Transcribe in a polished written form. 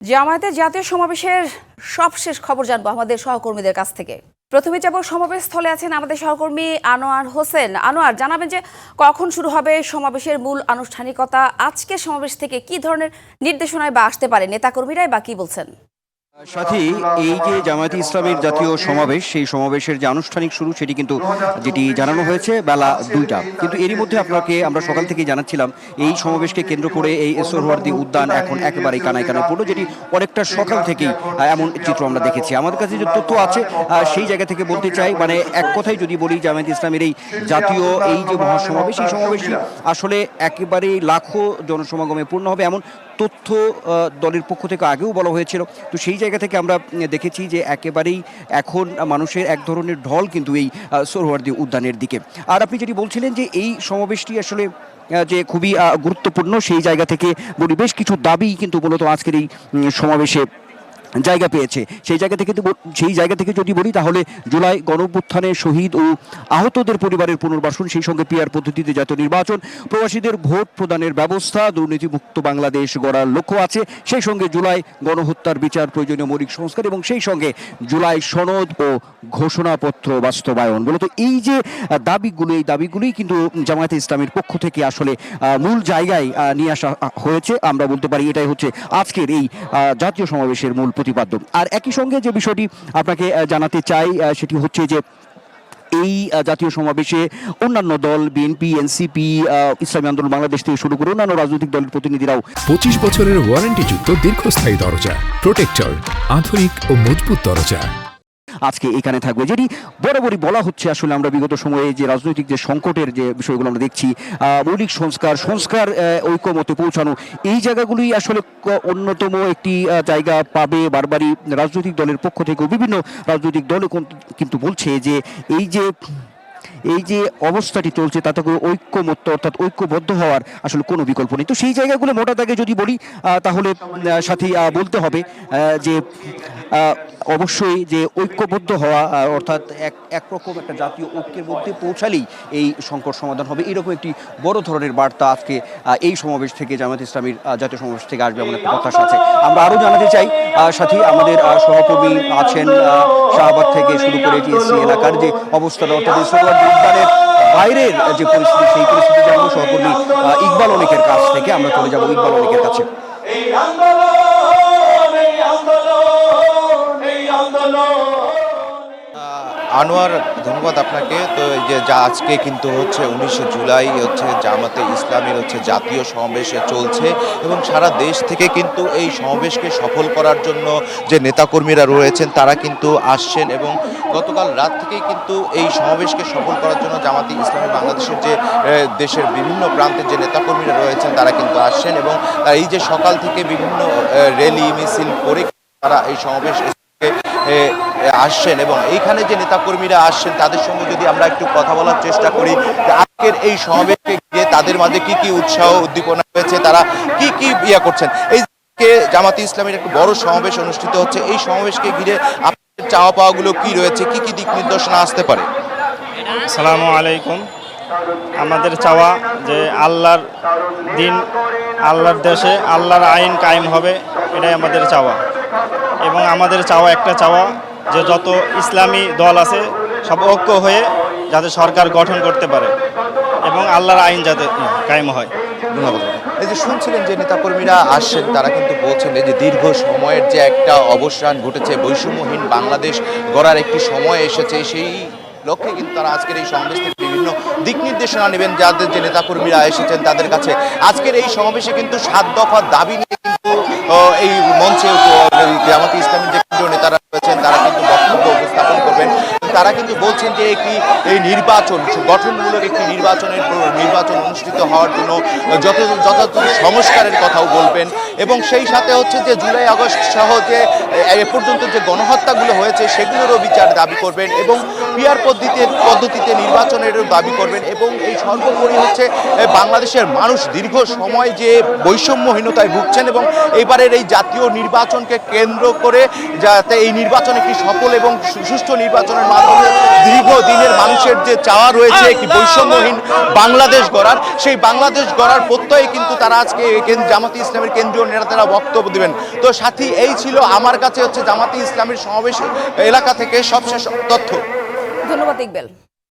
জামায়াতের জাতীয় সমাবেশের সবশেষ খবর জানবো আমাদের সহকর্মীদের কাছ থেকে। প্রথমে যাব সমাবেশ স্থলে আছেন আমাদের সহকর্মী আনোয়ার হোসেন। আনোয়ার, জানাবেন যে কখন শুরু হবে সমাবেশের মূল আনুষ্ঠানিকতা, আজকে সমাবেশ থেকে কি ধরনের নির্দেশনায় বা আসতে পারে, নেতাকর্মীরাই বা কি বলছেন? সাথী, এই যে জামায়াতে ইসলামের জাতীয় সমাবেশ, সেই সমাবেশের যে আনুষ্ঠানিক শুরু সেটি কিন্তু যেটি জানানো হয়েছে বেলা 2টা, কিন্তু এরই মধ্যে আমরা সকাল থেকেই জানাচ্ছিলাম এই সমাবেশকে কেন্দ্র করে এই সোহরাওয়ার্দী উদ্যান এখন একেবারেই কানায় কানায় পড়লো, যেটি অনেকটা সকাল থেকেই এমন চিত্র আমরা দেখেছি। আমাদের কাছে যে তথ্য আছে সেই জায়গা থেকে বলতে চাই, মানে এক কথায় যদি বলি, জামায়াতে ইসলামের এই জাতীয় এই যে মহাসমাবেশ, এই সমাবেশই আসলে একেবারেই লাখো জনসমাগমে পূর্ণ হবে এমন তথ্য দলের পক্ষ থেকে আগেও বলা হয়েছিল। তো সেই জায়গা থেকে আমরা দেখেছি যে একেবারেই এখন মানুষের এক ধরনের ঢল কিন্তু এই সোহরাওয়ার্দী উদ্যানের দিকে। আর আপনি যেটি বলছিলেন যে এই সমাবেশটি আসলে যে খুবই গুরুত্বপূর্ণ, সেই জায়গা থেকে বলি বেশ কিছু দাবি কিন্তু মূলত আজকের এই সমাবেশে জায়গা পেয়েছে। সেই জায়গা থেকে যদি বলি, তাহলে জুলাই গণঅভ্যুত্থানে শহীদ ও আহতদের পরিবারের পুনর্বাসন, সেই সঙ্গে পিআর পদ্ধতিতে জাতীয় নির্বাচন, প্রবাসীদের ভোট প্রদানের ব্যবস্থা, দুর্নীতিমুক্ত বাংলাদেশ গড়ার লক্ষ্য আছে, সেই সঙ্গে জুলাই গণহত্যার বিচার, প্রয়োজনীয় মৌলিক সংস্কার এবং সেই সঙ্গে জুলাই সনদ ও ঘোষণাপত্র বাস্তবায়ন। মূলত এই যে এই দাবিগুলোই কিন্তু জামায়াতে ইসলামের পক্ষ থেকে আসলে মূল জায়গায় নিয়ে আসা হয়েছে। আমরা বলতে পারি এটাই হচ্ছে আজকের এই জাতীয় সমাবেশের মূল প্রতিপাদ্য। আর একই সঙ্গে যে বিষয়টি আপনাকে জানাতে চাই সেটি হচ্ছে যে এই জাতীয় সমাবেশে অন্যান্য দল, বিএনপি, এনসিপি, ইসলামী আন্দোলন বাংলাদেশ থেকে শুরু করে অন্যান্য রাজনৈতিক দলের প্রতিনিধিরাও 25 বছরের ওয়ারেন্টিযুক্ত দীর্ঘস্থায়ী দরজা প্রোটেক্টর, আধুনিক ও মজবুত দরজা আজকে এখানে থাকবে, যেটি বরাবরই বলা হচ্ছে। আসলে আমরা বিগত সময়ে যে রাজনৈতিক যে সংকটের যে বিষয়গুলো আমরা দেখছি, মৌলিক সংস্কার ঐক্যমতে পৌঁছানো, এই জায়গাগুলোই আসলে অন্যতম একটি জায়গা পাবে। বারবারই রাজনৈতিক দলের পক্ষ থেকেও বিভিন্ন রাজনৈতিক দলও কিন্তু বলছে যে এই যে অবস্থাটি চলছে তাতে ঐক্যমত্য অর্থাৎ ঐক্যবদ্ধ হওয়ার আসলে কোনো বিকল্প নেই। তো সেই জায়গাগুলো মোটা দাগে যদি বলি, তাহলে সাথে বলতে হবে যে অবশ্যই যে ঐক্যবদ্ধ হওয়া, অর্থাৎ একরকম একটা জাতীয় ঐক্যের মধ্যে পৌঁছালেই এই সংকট সমাধান হবে, এরকম একটি বড় ধরনের বার্তা আজকে এই সমাবেশ থেকে, জামায়াতে ইসলামীর জাতীয় সমাবেশ থেকে আসবে এমন একটা প্রত্যাশা আছে। আমরা আরও জানাতে চাই, সাথী আমাদের সহকর্মী আছেন শাহবাগ থেকে শুরু করে টিএসসি এলাকার যে অবস্থাটা, অর্থাৎ সোহরাওয়ার্দী উদ্যানের বাইরের যে পরিস্থিতি, সেই পরিস্থিতি জানবো সহকর্মী ইকবাল অনিকের কাছ থেকে। আমরা চলে যাবো ইকবাল অনিকের কাছে। আনোয়ার, ধন্যবাদ আপনাকে। তো এই যে আজকে কিন্তু হচ্ছে 19 জুলাই হচ্ছে জামাতে ইসলামের জাতীয় সমাবেশ চলছে এবং সারা দেশ থেকে কিন্তু এই সমাবেশকে সফল করার জন্য যে নেতাকর্মীরা রয়েছেন তারা কিন্তু আসছেন এবং গতকাল রাত থেকেই কিন্তু এই সমাবেশকে সফল করার জন্য জামাতে ইসলামী বাংলাদেশের যে দেশের বিভিন্ন প্রান্তের যে নেতাকর্মীরা রয়েছেন তারা কিন্তু আসছেন এবং এই যে সকাল থেকে বিভিন্ন র্যালি মিছিল করে তারা এই সমাবেশ আসছেন এবং এইখানে যে নেতাকর্মীরা আসছেন তাদের সঙ্গে যদি আমরা একটু কথা বলার চেষ্টা করি, আজকের এই সমাবেশকে ঘিরে তাদের মাঝে কি কি উৎসাহ উদ্দীপনা রয়েছে, তারা কি কি করছেন। এই যে জামাতে ইসলামের একটা বড় সমাবেশ অনুষ্ঠিত হচ্ছে, এই সমাবেশকে ঘিরে আপনাদের চাওয়া পাওয়াগুলো কি রয়েছে, কি কি দিক নির্দেশনা আসতে পারে? আসসালামু আলাইকুম। আমাদের চাওয়া যে আল্লাহর দিন, আল্লাহর দেশে আল্লাহর আইন কায়েম হবে, এটাই আমাদের চাওয়া। এবং আমাদের চাওয়া একটা চাওয়া যে যত ইসলামী দল আছে সব ঐক্য হয়ে যাতে সরকার গঠন করতে পারে এবং আল্লাহর আইন যাতে কায়েম হয়। ধন্যবাদ। এই যে শুনছিলেন যে নেতাকর্মীরা আসছেন, তারা কিন্তু বলছেন যে দীর্ঘ সময়ের যে একটা অবসান ঘটেছে, বৈষম্যহীন বাংলাদেশ গড়ার একটি সময় এসেছে, সেই লক্ষ্যে কিন্তু তারা আজকের এই সমাবেশ থেকে বিভিন্ন দিক নির্দেশনা নেবেন যাদের যে নেতাকর্মীরা এসেছেন তাদের কাছে। আজকের এই সমাবেশে কিন্তু 7 দফা দাবি নিয়ে কিন্তু এই মঞ্চে জামাতে ইসলামীর যে কেন্দ্রীয় নেতারা রয়েছেন তারা কিন্তু বক্তব্য উপস্থাপন করবেন। তারা কিন্তু বলছেন যে এই নির্বাচন, গঠনমূলক একটি নির্বাচন অনুষ্ঠিত হওয়ার জন্য যথাযথ সংস্কারের কথাও বলবেন এবং সেই সাথে হচ্ছে যে জুলাই আগস্ট সহ যে এ পর্যন্ত যে গণহত্যাগুলো হয়েছে সেগুলোরও বিচার দাবি করবেন এবং পিআর পদ্ধতিতে নির্বাচনেরও দাবি করবেন এবং এই সর্বোপরি হচ্ছে বাংলাদেশের মানুষ দীর্ঘ সময় যে বৈষম্যহীনতায় ভুগছেন এবং এবারের এই জাতীয় নির্বাচনকে কেন্দ্র করে যাতে এই নির্বাচন একটি সফল এবং সুষ্ঠু নির্বাচনের মাধ্যমে দীর্ঘদিনের মানুষের যে চাওয়া রয়েছে একটি বৈষম্যহীন বাংলাদেশ গড়ার, সেই বাংলাদেশ গড়ার প্রত্যয়ে কিন্তু তারা আজকে জামাতে ইসলামের কেন্দ্রীয় নেতারা বক্তব্য দিবেন। তো সাথী, এই ছিল আমার কাছে হচ্ছে জামাতি ইসলামীর সমাবেশ এলাকা থেকে সবশেষ তথ্য। ধন্যবাদ ইকবাল।